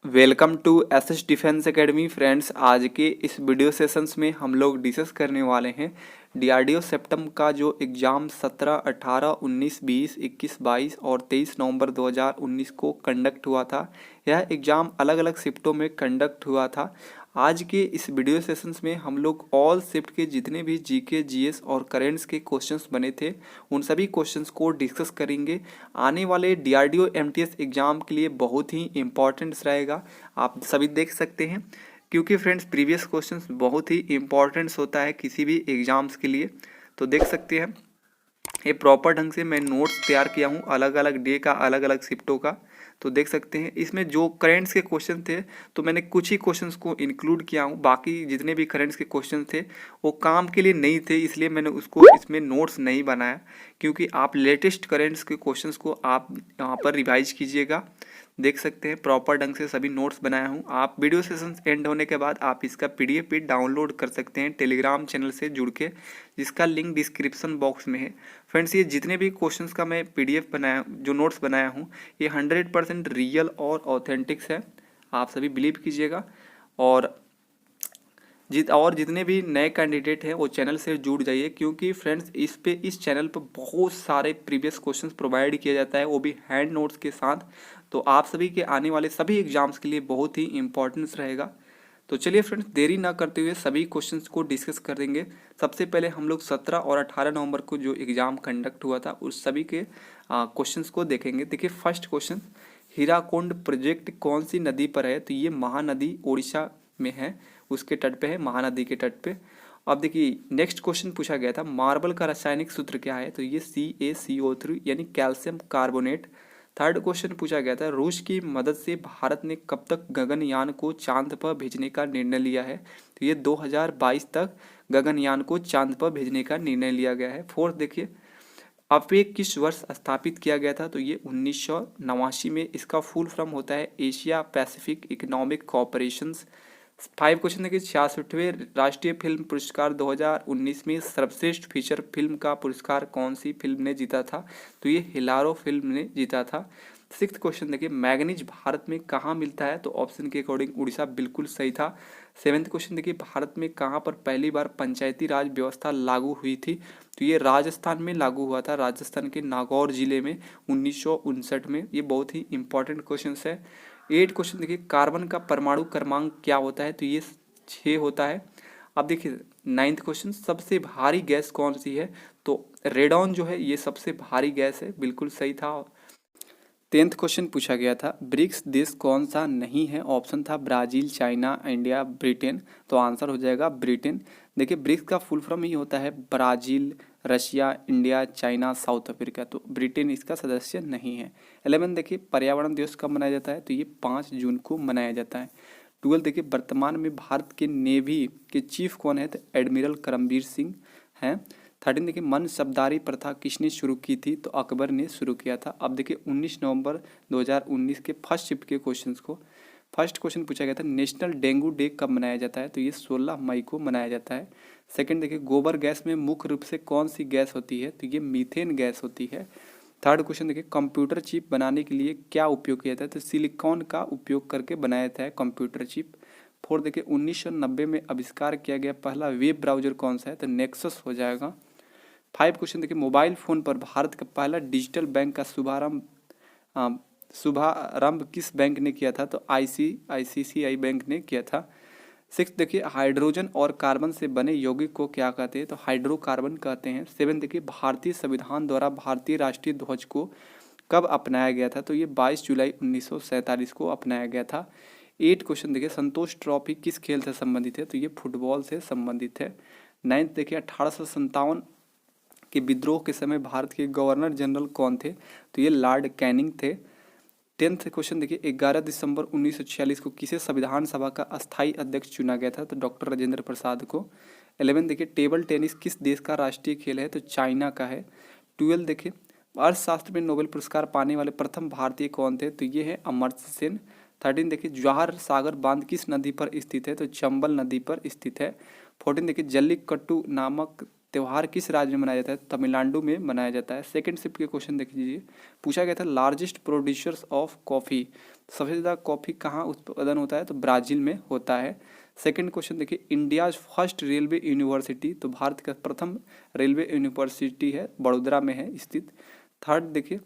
Welcome to SS defence academy friends. आज के इस वीडियो सेशंस में हम लोग डिस्कस करने वाले हैं डीआरडीओ सेप्टम का जो एग्ज़ाम 17, 18, 19, 20, 21, 22 और 23 नवंबर 2019 को कंडक्ट हुआ था। यह एग्ज़ाम अलग अलग शिफ्टों में कंडक्ट हुआ था। आज के इस वीडियो सेशंस में हम लोग ऑल शिफ्ट के जितने भी जीके, जीएस और करेंट्स के क्वेश्चंस बने थे उन सभी क्वेश्चंस को डिस्कस करेंगे। आने वाले डीआरडीओ एमटीएस एग्ज़ाम के लिए बहुत ही इंपॉर्टेंट्स रहेगा, आप सभी देख सकते हैं, क्योंकि फ्रेंड्स प्रीवियस क्वेश्चंस बहुत ही इंपॉर्टेंट्स होता है किसी भी एग्ज़ाम्स के लिए। तो देख सकते हैं ये प्रॉपर ढंग से मैं नोट्स तैयार किया हूँ अलग अलग डे का, अलग अलग शिफ्टों का। तो देख सकते हैं इसमें जो करेंट्स के क्वेश्चन थे तो मैंने कुछ ही क्वेश्चंस को इंक्लूड किया हूँ, बाकी जितने भी करेंट्स के क्वेश्चन थे वो काम के लिए नहीं थे, इसलिए मैंने उसको इसमें नोट्स नहीं बनाया। क्योंकि आप लेटेस्ट करेंट्स के क्वेश्चंस को आप यहाँ पर रिवाइज कीजिएगा। देख सकते हैं प्रॉपर ढंग से सभी नोट्स बनाया हूँ। आप वीडियो सेशन एंड होने के बाद आप इसका पीडीएफ भी डाउनलोड कर सकते हैं टेलीग्राम चैनल से जुड़ के, जिसका लिंक डिस्क्रिप्शन बॉक्स में है। फ्रेंड्स, ये जितने भी क्वेश्चंस का मैं पीडीएफ बनाया, जो नोट्स बनाया हूँ, ये 100% रियल और ऑथेंटिक्स है, आप सभी बिलीव कीजिएगा। और जितने भी नए कैंडिडेट हैं वो चैनल से जुड़ जाइए, क्योंकि फ्रेंड्स इस चैनल पर बहुत सारे प्रीवियस क्वेश्चंस प्रोवाइड किया जाता है, वो भी हैंड नोट्स के साथ। तो आप सभी के आने वाले सभी एग्जाम्स के लिए बहुत ही इंपॉर्टेंस रहेगा। तो चलिए फ्रेंड्स, देरी ना करते हुए सभी क्वेश्चंस को डिस्कस कर देंगे। सबसे पहले हम लोग 17 और 18 नवंबर को जो एग्ज़ाम कंडक्ट हुआ था उस सभी के क्वेश्चंस को देखेंगे। देखिए फर्स्ट क्वेश्चन, हीराकुंड प्रोजेक्ट कौन सी नदी पर है? तो ये महानदी उड़ीसा में है, उसके तट पे है, महानदी के तट पे। अब देखिए नेक्स्ट क्वेश्चन पूछा गया था, मार्बल का रासायनिक सूत्र क्या है? तो ये CaCO3 यानी कैल्शियम कार्बोनेट। थर्ड क्वेश्चन पूछा गया था, रूस की मदद से भारत ने कब तक गगनयान को चांद पर भेजने का निर्णय लिया है? तो ये 2022 तक गगनयान को चांद पर भेजने का निर्णय लिया गया है। फोर्थ देखिए, अपेक किस वर्ष स्थापित किया गया था? तो ये 1989 में। इसका फुल फॉर्म होता है Asia Pacific economic corporations. 5 question देखिए, 66वें राष्ट्रीय फिल्म पुरस्कार 2019 में सर्वश्रेष्ठ फीचर फिल्म का पुरस्कार कौन सी फिल्म ने जीता था? तो ये हिलारो फिल्म ने जीता था। 6th क्वेश्चन देखिए, मैग्नीज भारत में कहाँ मिलता है? तो ऑप्शन के अकॉर्डिंग उड़ीसा बिल्कुल सही था। 7th क्वेश्चन देखिए, भारत में कहाँ पर पहली बार पंचायती राज व्यवस्था लागू हुई थी? तो ये राजस्थान में लागू हुआ था, राजस्थान के नागौर जिले में 1959 में। ये बहुत ही इंपॉर्टेंट क्वेश्चन है। 8 क्वेश्चन देखिए, कार्बन का परमाणु क्रमांक क्या होता है? तो ये 6 होता है। अब देखिए 9th क्वेश्चन, सबसे भारी गैस कौन सी है? तो रेडॉन जो है ये सबसे भारी गैस है, बिल्कुल सही था। 10th क्वेश्चन पूछा गया था, ब्रिक्स देश कौन सा नहीं है? ऑप्शन था ब्राज़ील, चाइना, इंडिया, ब्रिटेन। तो आंसर हो जाएगा ब्रिटेन। देखिए ब्रिक्स का फुल फॉर्म ही होता है Brazil, Russia, India, China, south Africa. तो ब्रिटेन इसका सदस्य नहीं है। 11 देखिए, पर्यावरण दिवस कब मनाया जाता है? तो ये 5 जून को मनाया जाता है। 12 देखिए, वर्तमान में भारत के नेवी के चीफ कौन है? तो एडमिरल करमबीर सिंह हैं। 13 देखिए, मन शब्दारी प्रथा किसने शुरू की थी? तो अकबर ने शुरू किया था। अब देखिए 19 नवंबर 2019 के फर्स्ट शिफ्ट के क्वेश्चंस को। फर्स्ट क्वेश्चन पूछा गया था, नेशनल डेंगू डे कब मनाया जाता है? तो ये 16 मई को मनाया जाता है। सेकंड देखिए, गोबर गैस में मुख्य रूप से कौन सी गैस होती है? तो ये मीथेन गैस होती है। थर्ड क्वेश्चन देखिए, कंप्यूटर चिप बनाने के लिए क्या उपयोग किया था? तो सिलिकॉन का उपयोग करके बनाया था कंप्यूटर चिप। फोर्थ देखिए, 1990 में आविष्कार किया गया पहला वेब ब्राउजर कौन सा है? तो नेक्सस हो जाएगा। 5 क्वेश्चन देखिए, मोबाइल फ़ोन पर भारत का पहला डिजिटल बैंक का शुभारंभ किस बैंक ने किया था? तो ICICI बैंक ने किया था। 6 देखिए, हाइड्रोजन और कार्बन से बने यौगिक को क्या कहते हैं? तो हाइड्रोकार्बन कहते हैं। 7 देखिए, भारतीय संविधान द्वारा भारतीय राष्ट्रीय ध्वज को कब अपनाया गया था? तो ये 22 जुलाई 1947 को अपनाया गया था। 8 क्वेश्चन देखिए, संतोष ट्रॉफी किस खेल से संबंधित है? तो ये फुटबॉल से संबंधित है। 9 देखिए, 1857 के विद्रोह के समय भारत के गवर्नर जनरल कौन थे? तो ये लॉर्ड कैनिंग थे। 10th क्वेश्चन देखिए, 11 दिसंबर 1946 को किसे संविधान सभा का अस्थायी अध्यक्ष चुना गया था? तो डॉक्टर राजेंद्र प्रसाद को। 11 देखिए, टेबल टेनिस किस देश का राष्ट्रीय खेल है? तो चाइना का है। 12 देखिए, अर्थशास्त्र में नोबेल पुरस्कार पाने वाले प्रथम भारतीय कौन थे? तो ये है अमर्त्य सेन। 13 देखिए, जवाहर सागर बांध किस नदी पर स्थित है? तो चंबल नदी पर स्थित है। 14 देखिए, जल्लीकट्टू नामक त्यौहार किस राज्य में मनाया जाता है? तमिलनाडु में मनाया जाता है। सेकंड शिफ्ट के क्वेश्चन देख लीजिए, पूछा गया था लार्जेस्ट प्रोड्यूसर्स ऑफ कॉफ़ी, सबसे ज़्यादा कॉफ़ी कहाँ उत्पादन होता है? तो ब्राज़ील में होता है। सेकंड क्वेश्चन देखिए, इंडियाज फर्स्ट रेलवे यूनिवर्सिटी, तो भारत का प्रथम रेलवे यूनिवर्सिटी है बड़ोदरा में है स्थित। थर्ड देखिए,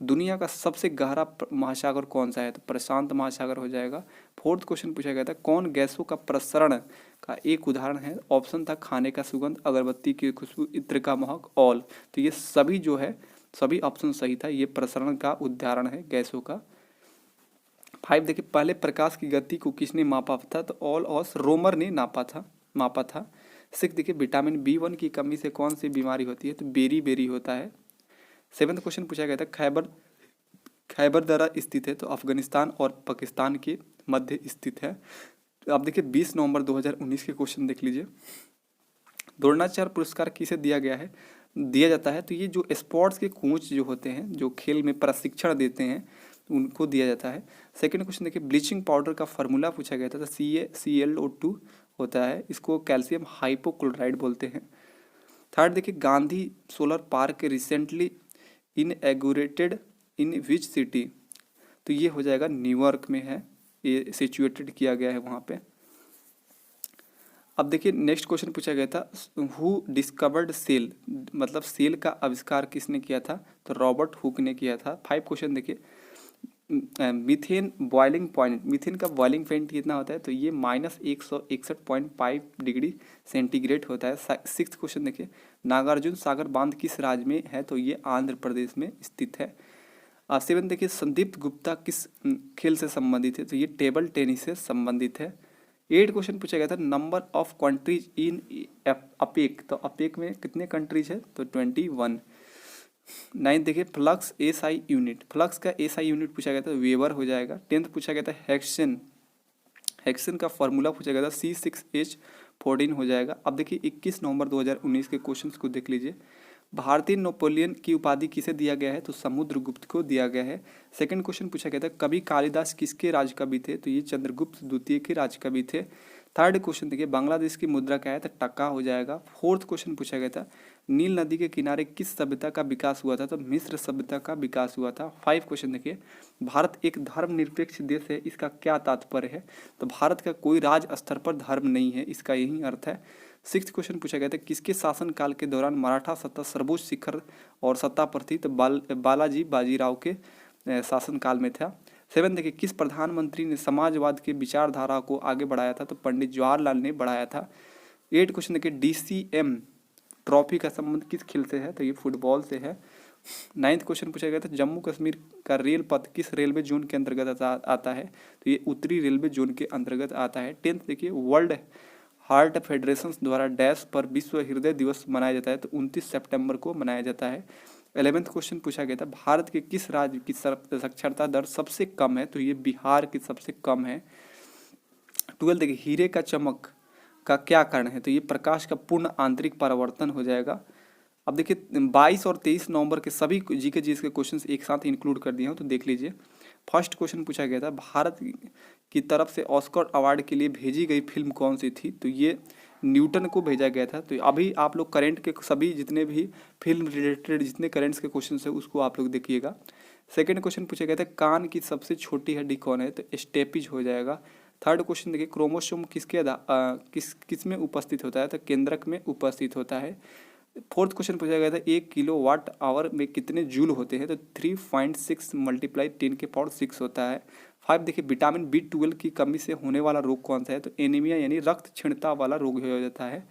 दुनिया का सबसे गहरा महासागर कौन सा है? तो प्रशांत महासागर हो जाएगा। फोर्थ क्वेश्चन पूछा गया था कौन गैसों का प्रसरण का एक उदाहरण है? ऑप्शन था खाने का सुगंध, अगरबत्ती की खुशबू, इत्र का महक, ऑल। तो ये सभी जो है सभी ऑप्शन सही था, ये प्रसरण का उदाहरण है गैसों का। 5 देखिए, पहले प्रकाश की गति को किसने मापा था? तो ऑल ऑस रोमर ने मापा था। 6 देखिए, विटामिन B1 की कमी से कौन सी बीमारी होती है? तो बेरी होता है। 7th क्वेश्चन पूछा गया था खैबर दर्रा स्थित है? तो अफगानिस्तान और पाकिस्तान के मध्य स्थित है। तो आप देखिए 20 नवंबर 2019 के क्वेश्चन देख लीजिए, द्रोणाचार्य पुरस्कार किसे दिया जाता है? तो ये जो स्पोर्ट्स के कोच जो होते हैं, जो खेल में प्रशिक्षण देते हैं, उनको दिया जाता है। सेकंड क्वेश्चन देखिए, ब्लीचिंग पाउडर का फार्मूला पूछा गया था, तो CaClO2 होता है, इसको कैल्शियम हाइपोक्लोराइड बोलते हैं। थर्ड देखिए, Gandhi solar park recently inaugurated in which city? तो ये हो जाएगा न्यूयॉर्क में है, ये सिचुएटेड किया गया है वहाँ पे। अब देखिए नेक्स्ट क्वेश्चन पूछा गया था हु डिस्कवर्ड सेल, मतलब सेल का आविष्कार किसने किया था? तो रॉबर्ट हुक ने किया था। 5 क्वेश्चन देखिए, मीथेन बॉइलिंग पॉइंट, मीथेन का बॉइलिंग पॉइंट कितना होता है? तो ये -161.5 डिग्री सेंटीग्रेड होता है। 6th क्वेश्चन देखिए, नागार्जुन सागर बांध किस राज्य में है? तो ये आंध्र प्रदेश में स्थित है। 7 देखिए, संदीप्त गुप्ता किस खेल से संबंधित है? तो ये टेबल टेनिस से संबंधित है। 8 क्वेश्चन पूछा गया था number of countries in APEC, तो अपेक में कितने कंट्रीज है? तो 21। 9 देखिए, फ्लक्स SI यूनिट, फ्लक्स का SI यूनिट पूछा गया था, वेबर हो जाएगा। 10th पूछा गया था हेक्सेन का फॉर्मूला पूछा गया था, C6H14 हो जाएगा। अब देखिए 21 नवंबर 2019 के क्वेश्चंस को देख लीजिए, भारतीय नेपोलियन की उपाधि किसे दिया गया है? तो समुद्रगुप्त को दिया गया है। सेकंड क्वेश्चन पूछा गया था कवि कालिदास किसके राजकवि थे? तो ये चंद्रगुप्त द्वितीय के राजकवि थे। थर्ड क्वेश्चन देखिए, बांग्लादेश की मुद्रा क्या है? तो टका हो जाएगा। फोर्थ क्वेश्चन पूछा गया था नील नदी के किनारे किस सभ्यता का विकास हुआ था? तो मिस्र सभ्यता का विकास हुआ था। 5 क्वेश्चन देखिए, भारत एक धर्मनिरपेक्ष देश है, इसका क्या तात्पर्य है? तो भारत का कोई राज्य स्तर पर धर्म नहीं है, इसका यही अर्थ है। 6th क्वेश्चन पूछा गया था किसके शासनकाल के दौरान मराठा सत्ता सर्वोच्च शिखर और सत्ता पर थी? तो बालाजी बाजीराव के शासनकाल में था। 7 देखिए, किस प्रधानमंत्री ने समाजवाद के विचारधारा को आगे बढ़ाया था? तो पंडित जवाहरलाल ने बढ़ाया था। 8 क्वेश्चन देखिए, DCM ट्रॉफी का संबंध किस खेल से है? तो ये फुटबॉल से है। 9th क्वेश्चन पूछा गया था जम्मू कश्मीर का रेल पथ किस रेलवे जोन के अंतर्गत आता है? तो ये उत्तरी रेलवे जोन के अंतर्गत आता है। 10th देखिए, वर्ल्ड हार्ट फेडरेशन द्वारा डैश पर विश्व हृदय दिवस मनाया जाता है? तो 29 सितंबर को मनाया जाता है। 11th क्वेश्चन पूछा गया था भारत के किस राज्य की साक्षरता दर सबसे कम है? तो ये बिहार की सबसे कम है। 12 देखिए, हीरे का चमक का क्या कारण है? तो ये प्रकाश का पूर्ण आंतरिक परावर्तन हो जाएगा। अब देखिए 22 और 23 नवंबर के सभी जीके के क्वेश्चंस एक साथ इंक्लूड कर दिए हूँ, तो देख लीजिए। फर्स्ट क्वेश्चन पूछा गया था भारत की तरफ से ऑस्कर अवार्ड के लिए भेजी गई फिल्म कौन सी थी? तो ये न्यूटन को भेजा गया था। तो अभी आप लोग करंट के सभी जितने भी फिल्म रिलेटेड जितने करंट्स के क्वेश्चन है उसको आप लोग देखिएगा। सेकंड क्वेश्चन पूछा गया था कान की सबसे छोटी हड्डी कौन है? तो स्टेपिज हो जाएगा। थर्ड क्वेश्चन देखिए, क्रोमोसोम किस में उपस्थित होता है? तो केंद्रक में उपस्थित होता है। फोर्थ क्वेश्चन पूछा गया था 1 किलोवाट आवर में कितने जूल होते हैं? तो 3.6 × 10⁶ होता है। 5 देखिए, विटामिन B12 की कमी से होने वाला रोग कौन सा है? तो एनीमिया यानी रक्त क्षीणता वाला रोग हो जाता है।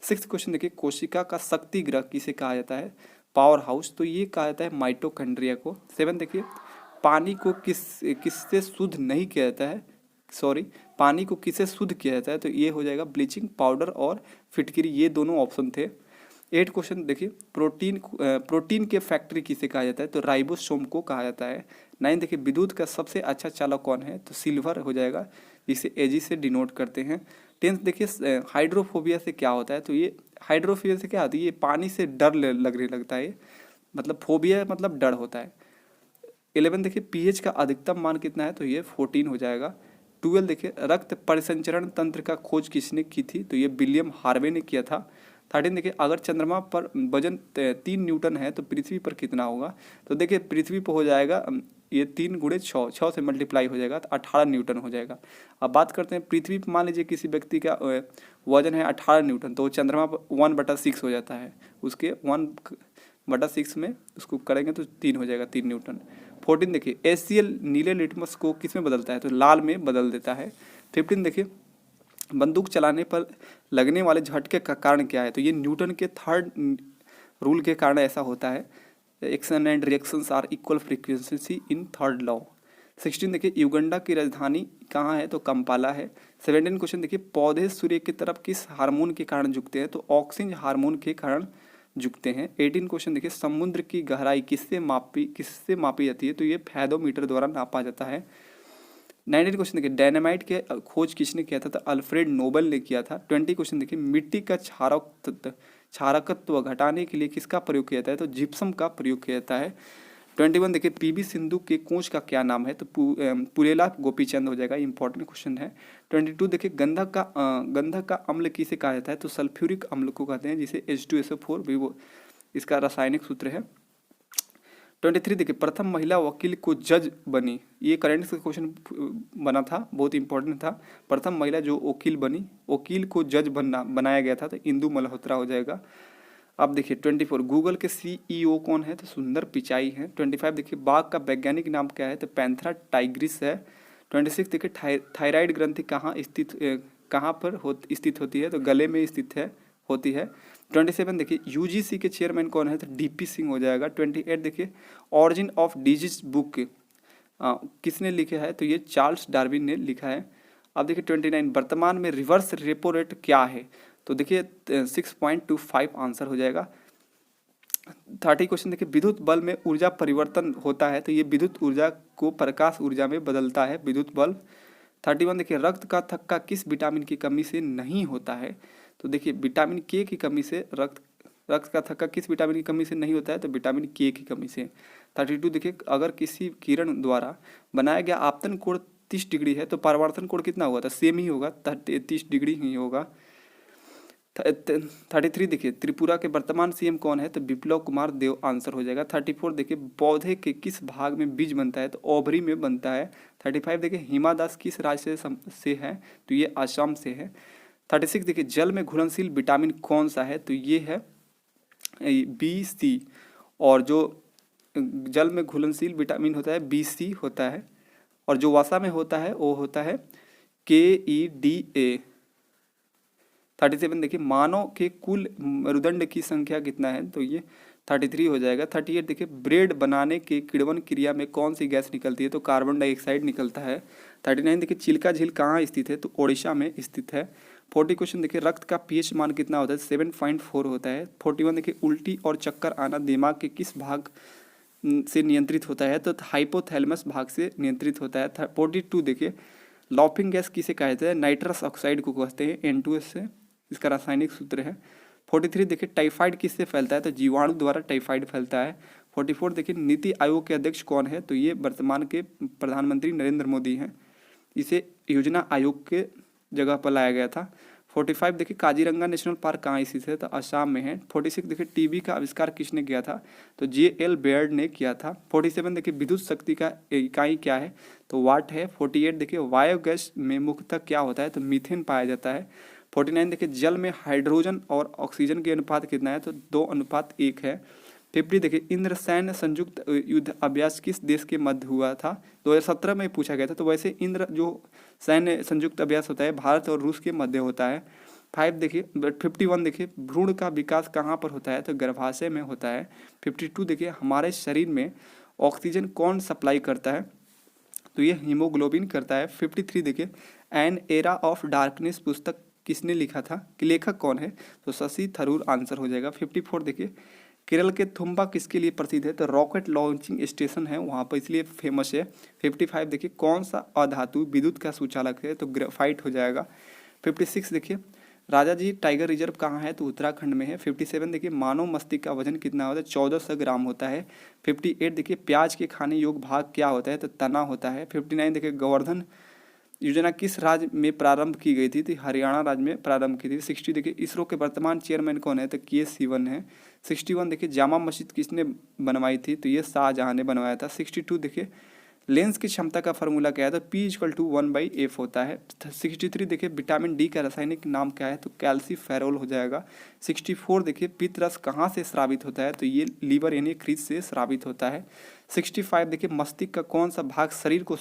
6th क्वेश्चन देखिए, कोशिका का शक्ति ग्रह किसे कहा जाता है? पावर हाउस, तो ये कहा जाता है माइटोकॉन्ड्रिया को। 7 देखिए, पानी को किससे शुद्ध नहीं किया जाता है? पानी को किससे शुद्ध किया जाता है? तो ये हो जाएगा ब्लीचिंग पाउडर और फिटकरी, ये दोनों ऑप्शन थे। 8 क्वेश्चन देखिए, प्रोटीन के फैक्ट्री किसे कहा जाता है? तो राइबोसोम को कहा जाता है। 9 देखिए, विद्युत का सबसे अच्छा चालक कौन है? तो सिल्वर हो जाएगा, जिसे Ag से डिनोट करते हैं। 10th देखिए, हाइड्रोफोबिया से क्या होता है? तो ये हाइड्रोफोबिया से क्या होता है? ये पानी से डर लगने लगता है, मतलब फोबिया मतलब डर होता है। 11 देखिए, pH का अधिकतम मान कितना है? तो ये 14 हो जाएगा। 12 देखिए, रक्त परिसंचरण तंत्र का खोज किसने की थी? तो ये विलियम हार्वे ने किया था। 13 देखिए अगर चंद्रमा पर वजन 3 न्यूटन है तो पृथ्वी पर कितना होगा। तो देखिए पृथ्वी पर हो जाएगा ये 3 गुणे 6, 6 से मल्टीप्लाई हो जाएगा तो 18 न्यूटन हो जाएगा। अब बात करते हैं पृथ्वी पर, मान लीजिए किसी व्यक्ति का वजन है 18 न्यूटन, तो चंद्रमा पर 1/6 हो जाता है, उसके 1/6 में उसको करेंगे तो 3 हो जाएगा, 3 न्यूटन। 14 देखिए एसीएल नीले लिटमस को किस में बदलता है, तो लाल में बदल देता है। 15 देखिए बंदूक चलाने पर लगने वाले झटके का कारण क्या है, तो ये न्यूटन के थर्ड रूल के कारण ऐसा होता है। Action and reactions are equal frequency in third law. 16 देखिए युगंडा की राजधानी कहाँ है, तो कंपाला है। 17 क्वेश्चन देखिए पौधे सूर्य की तरफ किस हार्मोन के कारण झुकते हैं, तो ऑक्सीजन हार्मोन के कारण झुकते हैं। 18 क्वेश्चन देखिए समुद्र की गहराई किससे मापी जाती है, तो ये फैदोमीटर द्वारा नापा जाता है। 19 क्वेश्चन देखिए डायनामाइट के खोज किसने किया था, तो अल्फ्रेड नोबल ने किया था। 20 क्वेश्चन देखिए मिट्टी का क्षारकत्व घटाने के लिए किसका प्रयोग किया जाता है, तो जिप्सम का प्रयोग किया जाता है। 21 देखिए पीवी सिंधु के कोच का क्या नाम है, तो पुरेला गोपीचंद हो जाएगा, इंपॉर्टेंट क्वेश्चन है। 22 देखिए गंधक का अम्ल किसे कहा जाता है, तो सल्फ्यूरिक अम्ल को कहते हैं, जिसे H2SO4 भी वो इसका रासायनिक सूत्र है। 23 देखिए प्रथम महिला वकील को जज बनी, ये करंट का क्वेश्चन बना था, बहुत इंपॉर्टेंट था। प्रथम महिला जो वकील बनी, वकील को जज बनाया गया था, तो इंदु मल्होत्रा हो जाएगा। अब देखिए 24 गूगल के CEO कौन है, तो सुंदर पिचाई है। 25 देखिए बाघ का वैज्ञानिक नाम क्या है, तो पैंथरा टाइग्रिस है। 26 देखिए थायराइड ग्रंथि कहाँ पर स्थित होती है, तो गले में स्थित होती है। 27 देखिए UGC के चेयरमैन कौन है, तो DP सिंह हो जाएगा। 28 देखिए ऑरिजिन ऑफ डिजीज बुक किसने लिखा है, तो ये चार्ल्स डार्विन ने लिखा है। अब देखिए 29 वर्तमान में रिवर्स रेपो रेट क्या है, तो देखिए 6.25 आंसर हो जाएगा। 30 क्वेश्चन देखिए विद्युत बल में ऊर्जा परिवर्तन होता है, तो ये विद्युत ऊर्जा को प्रकाश ऊर्जा में बदलता है विद्युत बल्ब। 31 देखिए रक्त का थक्का किस विटामिन की कमी से नहीं होता है, तो देखिए विटामिन के की कमी से रक्त का थक्का किस विटामिन की कमी से नहीं होता है, तो विटामिन के की कमी से। 32 देखिए अगर किसी किरण द्वारा बनाया गया आपतन कोण 30 डिग्री है, तो परावर्तन कोण कितना होगा, तो सेम ही होगा, 30 डिग्री ही होगा। 33 देखिए त्रिपुरा के वर्तमान CM कौन है, तो बिप्लव कुमार देव आंसर हो जाएगा। 34 देखिए पौधे के किस भाग में बीज बनता है, तो ओवरी में बनता है। 35 देखिए हिमा दास किस राज्य से है, तो ये आसाम से है। 36 देखिए जल में घुलनशील विटामिन कौन सा है, तो ये है BC, और जो जल में घुलनशील विटामिन होता है BC होता है, और जो वसा में होता है वो होता है KEDA। 37 देखिए मानव के कुल मेरुदंड की संख्या कितना है, तो ये 33 हो जाएगा। 38 देखिए ब्रेड बनाने के किण्वन क्रिया में कौन सी गैस निकलती है, तो कार्बन डाइऑक्साइड निकलता है। 39 देखिए चिल्का झील कहाँ स्थित है, तो ओडिशा में स्थित है। 40 क्वेश्चन देखिए रक्त का pH मान कितना होता है, 7.4 होता है। 41 देखिए उल्टी और चक्कर आना दिमाग के किस भाग से नियंत्रित होता है, तो हाइपोथैलेमस भाग से नियंत्रित होता है। 42 देखिए लॉपिंग गैस किसे कहते हैं, नाइट्रस ऑक्साइड को कहते हैं, N2S से इसका रासायनिक सूत्र है। 43 देखिए टाइफाइड किससे फैलता है, तो जीवाणु द्वारा टाइफाइड फैलता है। 44 देखिए नीति आयोग के अध्यक्ष कौन है, तो ये वर्तमान के प्रधानमंत्री नरेंद्र मोदी हैं, इसे योजना आयोग के जगह पर लाया गया था। 45 देखिए काजीरंगा नेशनल पार्क कहाँ स्थित है, तो असम में है। 46 देखिए टीबी का आविष्कार किसने किया था, तो JL बेयर्ड ने किया था। 47 देखिए विद्युत शक्ति का इकाई क्या है, तो वाट है। 48 देखिए बायोगैस में मुख्यतः क्या होता है, तो मीथेन पाया जाता है। 49 देखिए जल में हाइड्रोजन और ऑक्सीजन के अनुपात कितना है, तो 2:1 है। 50 देखिए इंद्रसेन संयुक्त युद्ध अभ्यास किस देश के मध्य हुआ था, 2017 में पूछा गया था। तो वैसे इंद्र जो सैन्य संयुक्त अभ्यास होता है भारत और रूस के मध्य होता है। 51 देखिए भ्रूण का विकास कहाँ पर होता है, तो गर्भाशय में होता है। 52 देखिए हमारे शरीर में ऑक्सीजन कौन सप्लाई करता है, तो ये हीमोग्लोबिन करता है। 53 देखिए एन एरा ऑफ डार्कनेस पुस्तक किसने लिखा था, कि लेखक कौन है, तो शशि थरूर आंसर हो जाएगा। 54 देखिए केरल के थुम्बा किसके लिए प्रसिद्ध है, तो रॉकेट लॉन्चिंग स्टेशन है वहाँ पर, इसलिए फेमस है। 55 देखिए कौन सा अधातु विद्युत का सुचालक है, तो ग्रेफाइट हो जाएगा। 56 देखिए राजा जी टाइगर रिजर्व कहाँ है, तो उत्तराखंड में है। 57 देखिए मानव मस्तिष्क का वजन कितना होता है, 1400 ग्राम होता है। 58 देखिए प्याज के खाने योग्य भाग क्या होता है, तो तना होता है। 59 देखिए गोवर्धन योजना किस राज्य में प्रारंभ की गई थी? तो हरियाणा राज्य में प्रारंभ की थी। 60 देखिए इसरो के वर्तमान चेयरमैन कौन है? तो के सिवन है। 61 देखिए जामा मस्जिद किसने बनवाई थी? तो ये शाहजहां ने बनवाया था। 62 देखिए लेंस की क्षमता का फॉर्मूला क्या है? तो P=1/f होता है। 63 देखिए विटामिन डी का रासायनिक नाम क्या है? तो कैल्सीफेरोल हो जाएगा। 64 देखिए पित्तरस कहाँ से स्रावित होता है? तो ये लीवर यानी यकृत से स्रावित होता है। 65 देखिए मस्तिष्क का कौन सा भाग शरीर को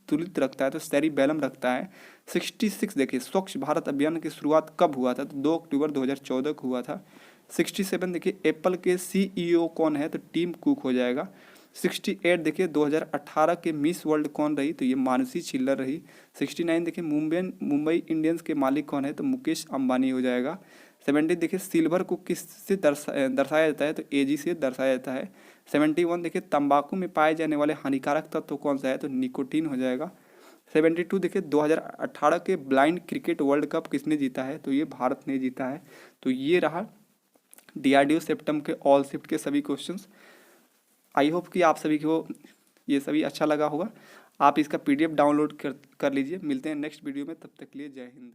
तुलित रखता है? तो सेरिबेलम रखता है। 66 देखिए स्वच्छ भारत अभियान की शुरुआत कब हुआ था? तो 2 अक्टूबर 2014 को हुआ था। 67 देखिए एप्पल के CEO कौन है? तो टिम कुक हो जाएगा। 68 देखिए 2018 के मिस वर्ल्ड कौन रही? तो ये मानुषी छिल्लर रही। 69 देखिए मुंबई इंडियंस के मालिक कौन है? तो मुकेश अंबानी हो जाएगा। 70 देखिए सिल्वर को किससे दर्शाया जाता है? तो AG से दर्शाया जाता है। 71 देखिए तंबाकू में पाए जाने वाले हानिकारक तत्व कौन सा है? तो निकोटीन हो जाएगा। 72 देखिए 2018 के ब्लाइंड क्रिकेट वर्ल्ड कप किसने जीता है? तो ये भारत ने जीता है। तो ये रहा DRDO सेप्टम के ऑल शिफ्ट के सभी क्वेश्चंस। आई होप कि आप सभी को ये सभी अच्छा लगा होगा। आप इसका PDF डाउनलोड कर लीजिए। मिलते हैं नेक्स्ट वीडियो में, तब तक के लिए जय हिंद।